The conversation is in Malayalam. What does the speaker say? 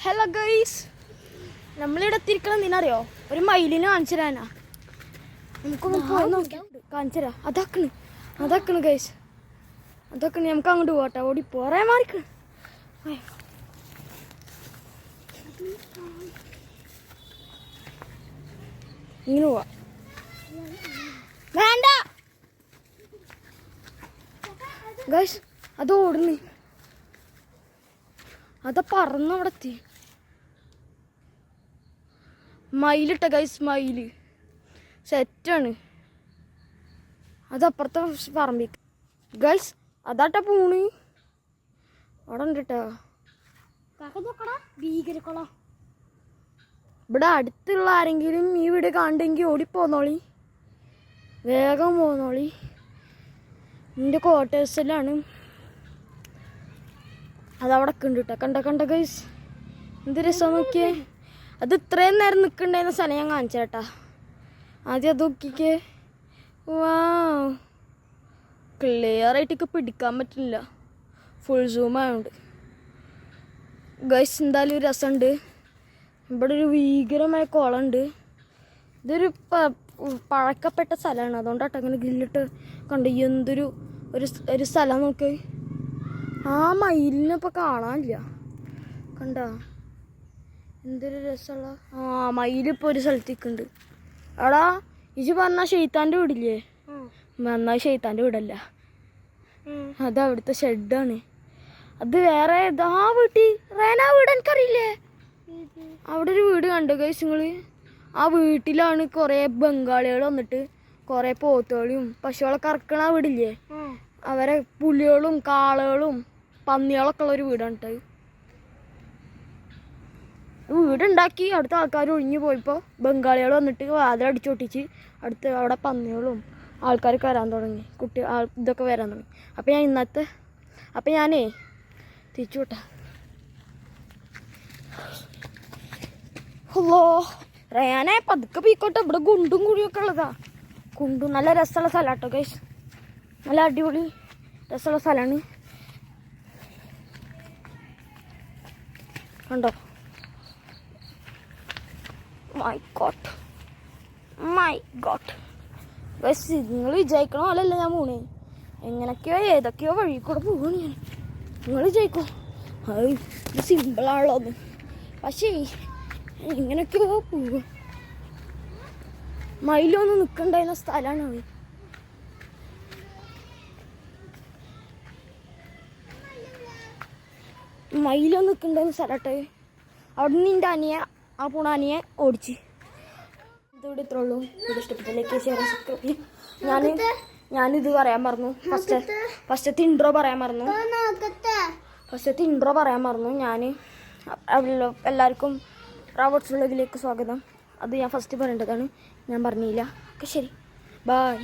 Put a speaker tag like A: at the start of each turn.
A: ഹലോ ഗൈസ്, നമ്മളിവിടെ എത്തിയിരിക്കണം എന്തിനറിയോ? ഒരു മയിലിനെ കാണിച്ചു തരാനാ. നമുക്കൊന്ന് പോയി നോക്കി കാണിച്ചു തരാം. അതാക്കണ് ഗൈസ്, അതാക്കണ്. നമുക്ക് അങ്ങോട്ട് പോകട്ടെ. ഓടി പോറേ മാറിക്കണ്. ഇങ്ങനെ പോവാ. വേണ്ട ഗൈസ്, അത് ഓടുന്നു. അതാ പറന്ന് അവിടെ എത്തി. മയിലിട്ട ഗൈസ്, മയില് സെറ്റാണ്. അതപ്പുറത്തെ പറമ്പിക്ക് ഗൈസ്. അതാട്ട പൂണ് അവിടെ ഉണ്ട് കേട്ടോ. ഭീകരക്കുളം. ഇവിടെ അടുത്തുള്ള ആരെങ്കിലും ഈ വീട് കണ്ടെങ്കിൽ ഓടിപ്പോന്നോളി, വേഗം പോന്നോളി. എൻ്റെ ക്വാർട്ടേഴ്സിലാണ്. അതവിടെ ഉണ്ട് കേട്ടോ. കണ്ട ഗൈസ്, എന്ത് രസം നോക്കിയേ. അത് ഇത്രയും നേരം നിൽക്കണ്ടായിരുന്ന സ്ഥലം ഞാൻ കാണിച്ചു കേട്ടാ. ആദ്യം അത് നോക്കിക്കേ. വാ, ക്ലിയർ ആയിട്ടൊക്കെ പിടിക്കാൻ പറ്റില്ല, ഫുൾ സൂം ആയതുകൊണ്ട്. ഗൈസ് എന്തായാലും ഒരു രസമുണ്ട്. ഇവിടെ ഒരു ഭീകരമായ കുളമുണ്ട്. ഇതൊരു പഴക്കപ്പെട്ട സ്ഥലമാണ്, അതുകൊണ്ടാട്ടോ അങ്ങനെ ഗ്രില്ലിട്ട് കണ്ട്. എന്തൊരു ഒരു സ്ഥലം നോക്കി. ആ മയിലിനിപ്പോൾ കാണാനില്ല, കണ്ട എന്തൊരു രസമുള്ള. ആ മയിലിപ്പോൾ ഒരു സ്ഥലത്തേക്കുണ്ട്. എടാ ഇജ് പറഞ്ഞ ഷെയ്ത്താൻ്റെ വീടില്ലേ? എന്നാൽ ഷെയ്ത്താൻ്റെ വീടല്ല, അത് അവിടുത്തെ ഷെഡാണ്. അത് വേറെ ആ വീട്ടിൽ റേനാ വീട് എനിക്കറിയില്ലേ? അവിടെ ഒരു വീട് കണ്ടു ഗൈസ് നിങ്ങൾ? ആ വീട്ടിലാണ് കുറേ ബംഗാളികൾ വന്നിട്ട് കുറേ പോത്തുകളും പശുകളൊക്കെ ഇറക്കണ ആ വീടില്ലേ? അവരെ പുലികളും കാളകളും പന്നികളൊക്കെ ഉള്ളൊരു വീടാണ് കേട്ടോ. വീടുണ്ടാക്കി അടുത്ത ആൾക്കാർ ഒഴിഞ്ഞു പോയപ്പോൾ ബംഗാളികൾ വന്നിട്ട് വാതിലടിച്ചു പൊട്ടിച്ച് അടുത്ത് അവിടെ പന്നികളും ആൾക്കാരൊക്കെ വരാൻ തുടങ്ങി, ഇതൊക്കെ വരാൻ തുടങ്ങി. അപ്പം ഞാനേ തിരിച്ചു വിട്ടാ. ഹലോ റയാനെ, പതുക്കെ പോയിക്കോട്ടെ. ഇവിടെ കുണ്ടും കുഴിയൊക്കെ ഉള്ളതാ. കുണ്ടും നല്ല രസമുള്ള സ്ഥലം കേട്ടോ ഗൈസ്, നല്ല അടിപൊളി രസമുള്ള സ്ഥലമാണ്. കണ്ടോ? മൈ ഗോഡ് ഗൈസ്, നിങ്ങൾ വിചാരിക്കണ പോലല്ല ഞാൻ പോണേ. എങ്ങനെയൊക്കെയോ ഏതൊക്കെയോ വഴി കൂടെ പോവാണ് ഞാൻ. നിങ്ങൾ വിചാരിക്കോ ഇത് സിമ്പിളാണല്ലോ ഒന്ന്, പക്ഷേ ഇങ്ങനെയൊക്കെയോ പോവുക. മയിലൊന്നും നിൽക്കണ്ടായിരുന്ന സ്ഥലമാണ് അത്. മയിലൊന്നും നിൽക്കണ്ടായിരുന്ന സ്ഥലട്ടെ. അവിടെ നിന്ന് എൻ്റെ ആ പൂണാനിയെ ഓടിച്ച്. ഇതോടെ ഇത്രേ ഉള്ളൂ. ഇത് ഇഷ്ടപ്പെട്ട ഷെയർ സബ്സ്ക്രൈബ് ചെയ്യും. ഞാനിത് പറയാൻ മറന്നു, ഫസ്റ്റത്തെ ഇൻട്രോ പറയാൻ മറന്നു. ഞാൻ എല്ലാവർക്കും റോബോട്ട്സ് വ്ളോഗിലേക്ക് സ്വാഗതം. അത് ഞാൻ ഫസ്റ്റ് പറയേണ്ടതാണ്, ഞാൻ പറഞ്ഞില്ല. ഓക്കെ ശരി, ബൈ.